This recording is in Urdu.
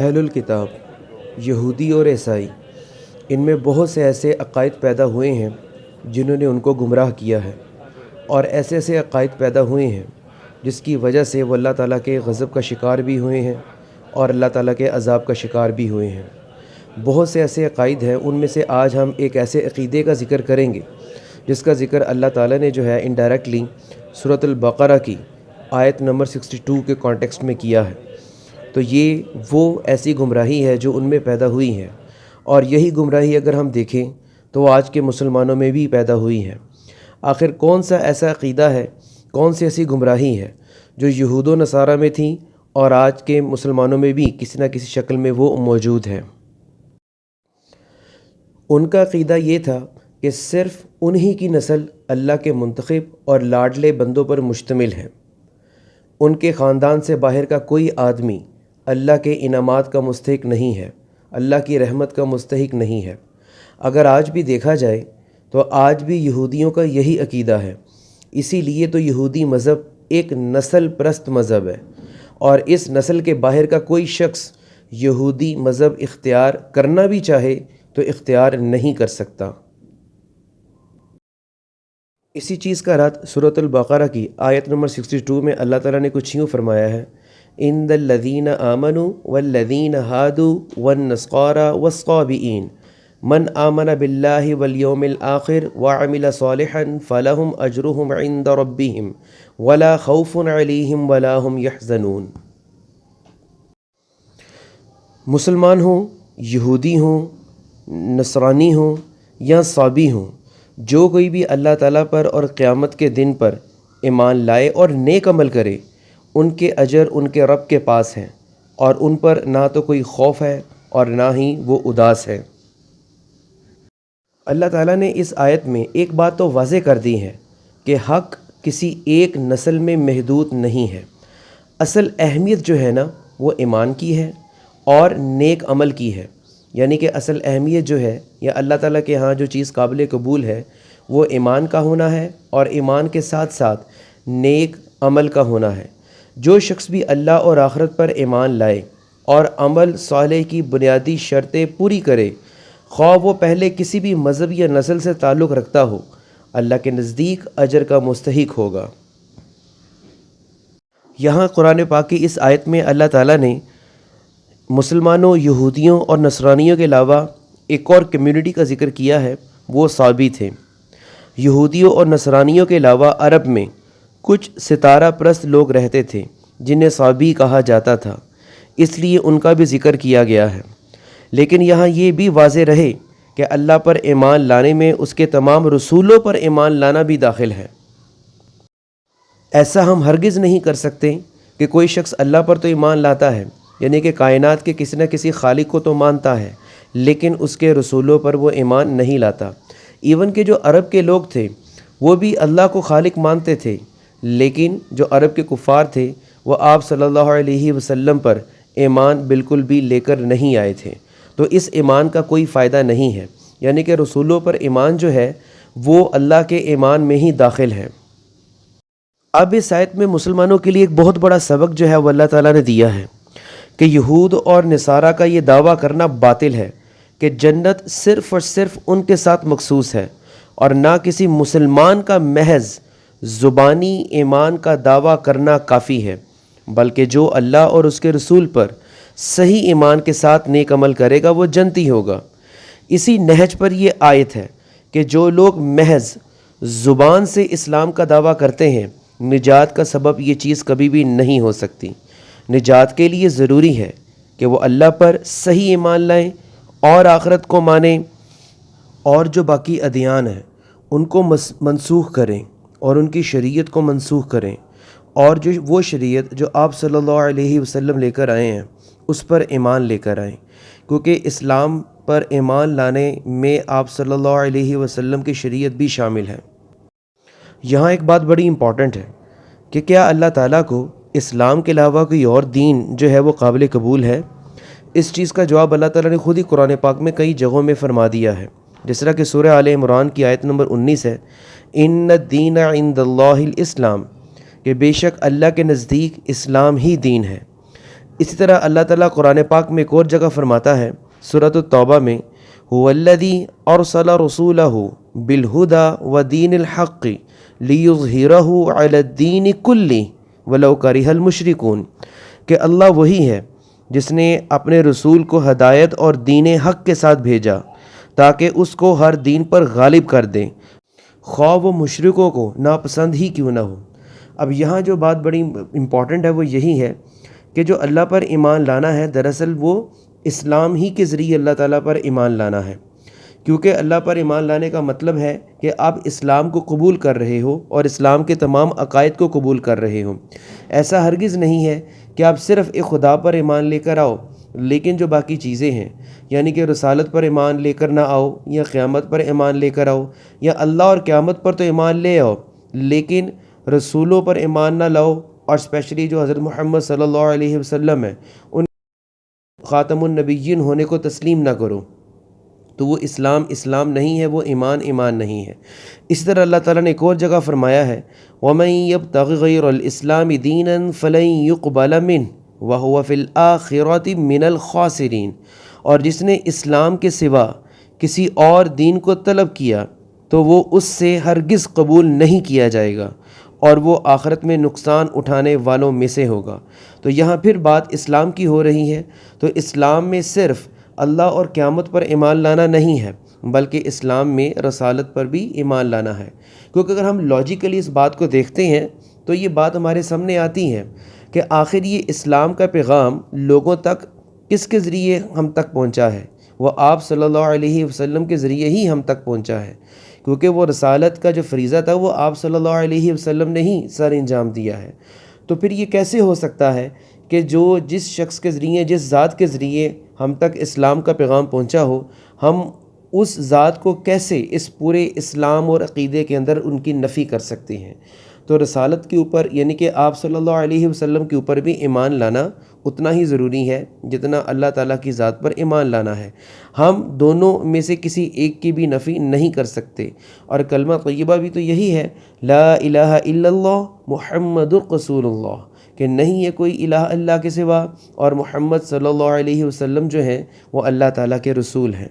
اہل الکتاب یہودی اور عیسائی، ان میں بہت سے ایسے عقائد پیدا ہوئے ہیں جنہوں نے ان کو گمراہ کیا ہے، اور ایسے ایسے عقائد پیدا ہوئے ہیں جس کی وجہ سے وہ اللہ تعالیٰ کے غضب کا شکار بھی ہوئے ہیں اور اللہ تعالیٰ کے عذاب کا شکار بھی ہوئے ہیں۔ بہت سے ایسے عقائد ہیں، ان میں سے آج ہم ایک ایسے عقیدے کا ذکر کریں گے جس کا ذکر اللہ تعالیٰ نے جو ہے انڈائریکٹلی سورۃ البقرہ کی آیت نمبر 62 کے کانٹیکسٹ میں کیا ہے۔ تو یہ وہ ایسی گمراہی ہے جو ان میں پیدا ہوئی ہے، اور یہی گمراہی اگر ہم دیکھیں تو آج کے مسلمانوں میں بھی پیدا ہوئی ہے۔ آخر کون سا ایسا عقیدہ ہے، کون سی ایسی گمراہی ہے جو یہود و نصارہ میں تھیں اور آج کے مسلمانوں میں بھی کسی نہ کسی شکل میں وہ موجود ہے؟ ان کا عقیدہ یہ تھا کہ صرف انہی کی نسل اللہ کے منتخب اور لاڈلے بندوں پر مشتمل ہے۔ ان کے خاندان سے باہر کا کوئی آدمی اللہ کے انعامات کا مستحق نہیں ہے، اللہ کی رحمت کا مستحق نہیں ہے۔ اگر آج بھی دیکھا جائے تو آج بھی یہودیوں کا یہی عقیدہ ہے۔ اسی لیے تو یہودی مذہب ایک نسل پرست مذہب ہے، اور اس نسل کے باہر کا کوئی شخص یہودی مذہب اختیار کرنا بھی چاہے تو اختیار نہیں کر سکتا۔ اسی چیز کا رد سورۃ البقرہ کی آیت نمبر 62 میں اللہ تعالیٰ نے کچھ یوں فرمایا ہے، ان الذین آمنوا والذین ہادوا والنصارى والصابئین من آمن باللہ والیوم الآخر وعمل صالحا فلہم اجرہم عند ربہم ولا خوف علیہم ولا هم یحزنون۔ مسلمان ہوں، یہودی ہوں، نصرانی ہوں یا صابی ہوں، جو کوئی بھی اللہ تعالیٰ پر اور قیامت کے دن پر ایمان لائے اور نیک عمل کرے، ان کے اجر ان کے رب کے پاس ہیں، اور ان پر نہ تو کوئی خوف ہے اور نہ ہی وہ اداس ہے۔ اللہ تعالیٰ نے اس آیت میں ایک بات تو واضح کر دی ہے کہ حق کسی ایک نسل میں محدود نہیں ہے۔ اصل اہمیت جو ہے نا وہ ایمان کی ہے اور نیک عمل کی ہے، یعنی کہ اصل اہمیت جو ہے یا اللہ تعالیٰ کے ہاں جو چیز قابل قبول ہے وہ ایمان کا ہونا ہے، اور ایمان کے ساتھ ساتھ نیک عمل کا ہونا ہے۔ جو شخص بھی اللہ اور آخرت پر ایمان لائے اور عمل صالح کی بنیادی شرطیں پوری کرے، خواہ وہ پہلے کسی بھی مذہب یا نسل سے تعلق رکھتا ہو، اللہ کے نزدیک اجر کا مستحق ہوگا۔ یہاں قرآن پاک کی اس آیت میں اللہ تعالیٰ نے مسلمانوں، یہودیوں اور نصرانیوں کے علاوہ ایک اور کمیونٹی کا ذکر کیا ہے، وہ صابی تھے۔ یہودیوں اور نصرانیوں کے علاوہ عرب میں کچھ ستارہ پرست لوگ رہتے تھے جنہیں صابی کہا جاتا تھا، اس لیے ان کا بھی ذکر کیا گیا ہے۔ لیکن یہاں یہ بھی واضح رہے کہ اللہ پر ایمان لانے میں اس کے تمام رسولوں پر ایمان لانا بھی داخل ہے۔ ایسا ہم ہرگز نہیں کر سکتے کہ کوئی شخص اللہ پر تو ایمان لاتا ہے، یعنی کہ کائنات کے کسی نہ کسی خالق کو تو مانتا ہے، لیکن اس کے رسولوں پر وہ ایمان نہیں لاتا۔ ایون کہ جو عرب کے لوگ تھے وہ بھی اللہ کو خالق مانتے تھے، لیکن جو عرب کے کفار تھے وہ آپ صلی اللہ علیہ وسلم پر ایمان بالکل بھی لے کر نہیں آئے تھے، تو اس ایمان کا کوئی فائدہ نہیں ہے، یعنی کہ رسولوں پر ایمان جو ہے وہ اللہ کے ایمان میں ہی داخل ہے۔ اب اس آیت میں مسلمانوں کے لیے ایک بہت بڑا سبق جو ہے وہ اللہ تعالیٰ نے دیا ہے کہ یہود اور نصارہ کا یہ دعویٰ کرنا باطل ہے کہ جنت صرف اور صرف ان کے ساتھ مخصوص ہے، اور نہ کسی مسلمان کا محض زبانی ایمان کا دعویٰ کرنا کافی ہے، بلکہ جو اللہ اور اس کے رسول پر صحیح ایمان کے ساتھ نیک عمل کرے گا وہ جنتی ہوگا۔ اسی نہج پر یہ آیت ہے کہ جو لوگ محض زبان سے اسلام کا دعویٰ کرتے ہیں، نجات کا سبب یہ چیز کبھی بھی نہیں ہو سکتی۔ نجات کے لیے ضروری ہے کہ وہ اللہ پر صحیح ایمان لائیں اور آخرت کو مانیں، اور جو باقی ادیان ہیں ان کو منسوخ کریں اور ان کی شریعت کو منسوخ کریں، اور جو وہ شریعت جو آپ صلی اللہ علیہ وسلم لے کر آئے ہیں اس پر ایمان لے کر آئیں، کیونکہ اسلام پر ایمان لانے میں آپ صلی اللہ علیہ وسلم کی شریعت بھی شامل ہے۔ یہاں ایک بات بڑی امپورٹنٹ ہے کہ کیا اللہ تعالیٰ کو اسلام کے علاوہ کوئی اور دین جو ہے وہ قابل قبول ہے؟ اس چیز کا جواب اللہ تعالیٰ نے خود ہی قرآن پاک میں کئی جگہوں میں فرما دیا ہے، جس طرح کہ سورہ آل عمران کی آیت نمبر 19 ہے، ان الدین عند اللہ الاسلام، کہ بے شک اللہ کے نزدیک اسلام ہی دین ہے۔ اسی طرح اللہ تعالیٰ قرآن پاک میں ایک اور جگہ فرماتا ہے سورۃ التوبہ میں، هو الذی ارسل رسولہ بالہدی ودین الحق لیظہرہ علی الدین کلہ ولو کرہ المشرکون، کہ اللہ وہی ہے جس نے اپنے رسول کو ہدایت اور دین حق کے ساتھ بھیجا تاکہ اس کو ہر دین پر غالب کر دیں، خواہ وہ مشرکوں کو ناپسند ہی کیوں نہ ہو۔ اب یہاں جو بات بڑی امپورٹنٹ ہے وہ یہی ہے کہ جو اللہ پر ایمان لانا ہے دراصل وہ اسلام ہی کے ذریعے اللہ تعالیٰ پر ایمان لانا ہے، کیونکہ اللہ پر ایمان لانے کا مطلب ہے کہ آپ اسلام کو قبول کر رہے ہو اور اسلام کے تمام عقائد کو قبول کر رہے ہو۔ ایسا ہرگز نہیں ہے کہ آپ صرف ایک خدا پر ایمان لے کر آؤ لیکن جو باقی چیزیں ہیں یعنی کہ رسالت پر ایمان لے کر نہ آؤ، یا قیامت پر ایمان لے کر آؤ، یا اللہ اور قیامت پر تو ایمان لے آؤ لیکن رسولوں پر ایمان نہ لاؤ، اور اسپیشلی جو حضرت محمد صلی اللہ علیہ وسلم ہے ان خاتم النبیین ہونے کو تسلیم نہ کرو، تو وہ اسلام نہیں ہے، وہ ایمان نہیں ہے۔ اس طرح اللہ تعالیٰ نے ایک اور جگہ فرمایا ہے وَمَن يَبْتَغِ غَيْرَ الْإِسْلَامِ دِينًا فَلَن يُقْبَلَ مِنْهُ وَهُوَ فِي الْآخِرَةِ مِنَ الْخَاسِرِينَ، اور جس نے اسلام کے سوا کسی اور دین کو طلب کیا تو وہ اس سے ہرگز قبول نہیں کیا جائے گا اور وہ آخرت میں نقصان اٹھانے والوں میں سے ہوگا۔ تو یہاں پھر بات اسلام کی ہو رہی ہے، تو اسلام میں صرف اللہ اور قیامت پر ایمان لانا نہیں ہے بلکہ اسلام میں رسالت پر بھی ایمان لانا ہے، کیونکہ اگر ہم لاجیکلی اس بات کو دیکھتے ہیں تو یہ بات ہمارے سامنے آتی ہے کہ آخر یہ اسلام کا پیغام لوگوں تک کس کے ذریعے ہم تک پہنچا ہے؟ وہ آپ صلی اللہ علیہ وسلم کے ذریعے ہی ہم تک پہنچا ہے، کیونکہ وہ رسالت کا جو فریضہ تھا وہ آپ صلی اللہ علیہ وسلم نے ہی سر انجام دیا ہے۔ تو پھر یہ کیسے ہو سکتا ہے کہ جس شخص کے ذریعے، جس ذات کے ذریعے ہم تک اسلام کا پیغام پہنچا ہو، ہم اس ذات کو کیسے اس پورے اسلام اور عقیدے کے اندر ان کی نفی کر سکتے ہیں؟ تو رسالت کے اوپر یعنی کہ آپ صلی اللہ علیہ وسلم کے اوپر بھی ایمان لانا اتنا ہی ضروری ہے جتنا اللہ تعالیٰ کی ذات پر ایمان لانا ہے۔ ہم دونوں میں سے کسی ایک کی بھی نفی نہیں کر سکتے، اور کلمہ طیبہ بھی تو یہی ہے، لا الہ الا اللہ محمد رسول اللہ، کہ نہیں ہے کوئی الہ اللہ کے سوا، اور محمد صلی اللہ علیہ وسلم جو ہیں وہ اللہ تعالیٰ کے رسول ہیں۔